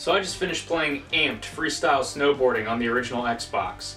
So I just finished playing Amped Freestyle Snowboarding on the original Xbox.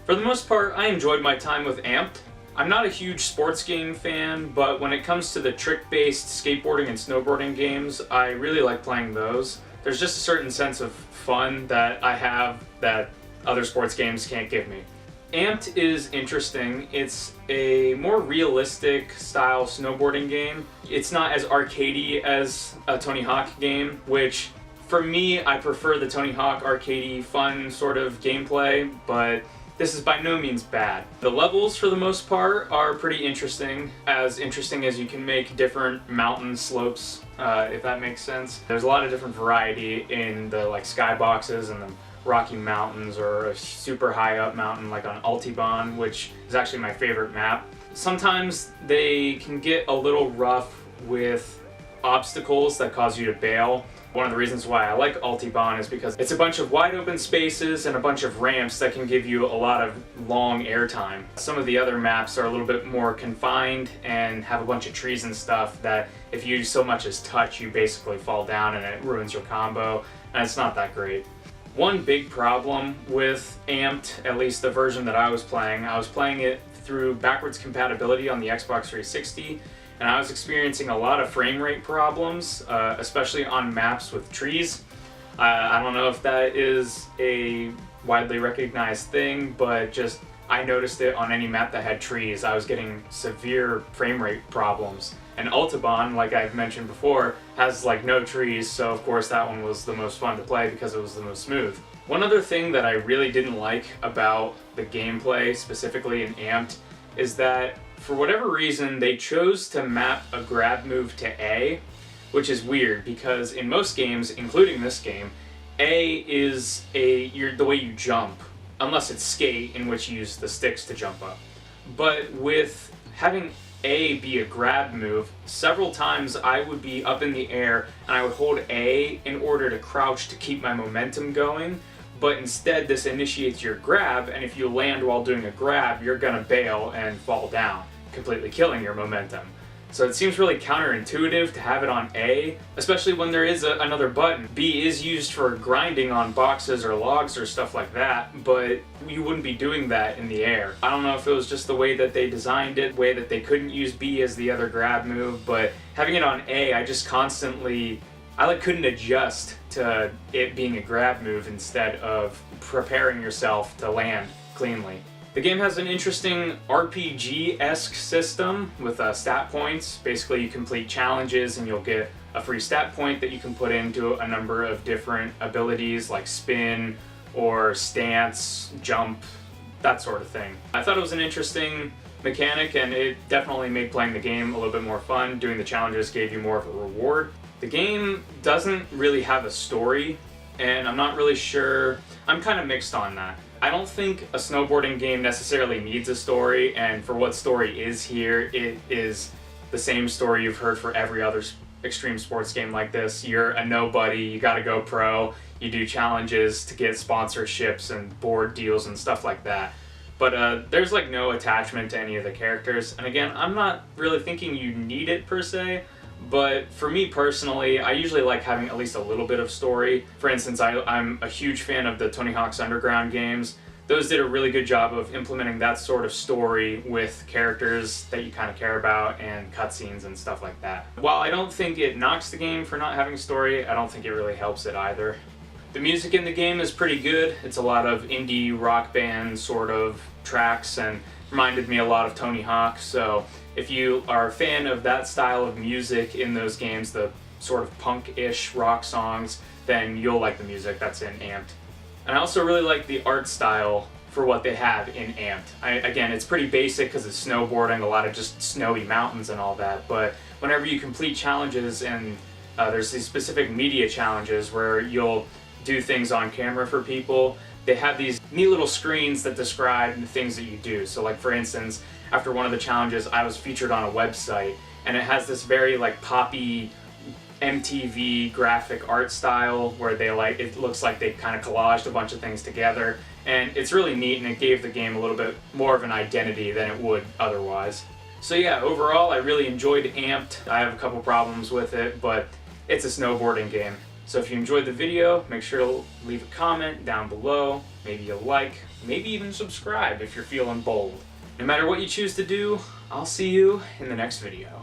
For the most part, I enjoyed my time with Amped. I'm not a huge sports game fan, but when it comes to the trick-based skateboarding and snowboarding games, I really like playing those. There's just a certain sense of fun that I have that other sports games can't give me. Amped is interesting. It's a more realistic style snowboarding game. It's not as arcadey as a Tony Hawk game, which for me, I prefer the Tony Hawk arcadey fun sort of gameplay, but this is by no means bad. The levels, for the most part, are pretty interesting as you can make different mountain slopes, if that makes sense. There's a lot of different variety in the skyboxes and the Rocky Mountains, or a super high up mountain like on Altiban, which is actually my favorite map. Sometimes they can get a little rough with obstacles that cause you to bail. One of the reasons why I like Altiban is because it's a bunch of wide open spaces and a bunch of ramps that can give you a lot of long airtime. Some of the other maps are a little bit more confined and have a bunch of trees and stuff that if you so much as touch, you basically fall down and it ruins your combo, and it's not that great. One big problem with Amped, at least the version that I was playing it through backwards compatibility on the Xbox 360, and I was experiencing a lot of frame rate problems, especially on maps with trees. I don't know if that is a widely recognized thing, but just I noticed it on any map that had trees. I was getting severe frame rate problems. And Altiban, like I've mentioned before, has no trees, so of course that one was the most fun to play because it was the most smooth. One other thing that I really didn't like about the gameplay, specifically in Amped, is that for whatever reason they chose to map a grab move to A, which is weird because in most games, including this game, A is the way you jump, unless it's skate, in which you use the sticks to jump up. But with having A be a grab move, several times I would be up in the air and I would hold A in order to crouch to keep my momentum going, but instead this initiates your grab, and if you land while doing a grab, you're gonna bail and fall down, completely killing your momentum. So it seems really counterintuitive to have it on A, especially when there is another button. B is used for grinding on boxes or logs or stuff like that, but you wouldn't be doing that in the air. I don't know if it was just the way that they designed it, the way that they couldn't use B as the other grab move, but having it on A, I just constantly, couldn't adjust to it being a grab move instead of preparing yourself to land cleanly. The game has an interesting RPG-esque system with stat points. Basically, you complete challenges and you'll get a free stat point that you can put into a number of different abilities like spin or stance, jump, that sort of thing. I thought it was an interesting mechanic, and it definitely made playing the game a little bit more fun. Doing the challenges gave you more of a reward. The game doesn't really have a story, and I'm not really sure. I'm kind of mixed on that. I don't think a snowboarding game necessarily needs a story, and for what story is here, it is the same story you've heard for every other extreme sports game like this. You're a nobody, you gotta go pro, you do challenges to get sponsorships and board deals and stuff like that. But there's no attachment to any of the characters, and again, I'm not really thinking you need it per se. But for me personally, I usually like having at least a little bit of story. For instance, I'm a huge fan of the Tony Hawk's Underground games. Those did a really good job of implementing that sort of story with characters that you kind of care about and cutscenes and stuff like that. While I don't think it knocks the game for not having a story, I don't think it really helps it either. The music in the game is pretty good. It's a lot of indie rock band sort of tracks and reminded me a lot of Tony Hawk, so if you are a fan of that style of music in those games, the sort of punk-ish rock songs, then you'll like the music that's in Amped. And I also really like the art style for what they have in Amped. Again, it's pretty basic because it's snowboarding, a lot of just snowy mountains and all that, but whenever you complete challenges, and there's these specific media challenges where you'll do things on camera for people, they have these neat little screens that describe the things that you do. So for instance, after one of the challenges, I was featured on a website, and it has this very poppy MTV graphic art style where they it looks like they kind of collaged a bunch of things together, and it's really neat, and it gave the game a little bit more of an identity than it would otherwise. So yeah, overall I really enjoyed Amped. I have a couple problems with it, but it's a snowboarding game. So if you enjoyed the video, make sure to leave a comment down below, maybe a like, maybe even subscribe if you're feeling bold. No matter what you choose to do, I'll see you in the next video.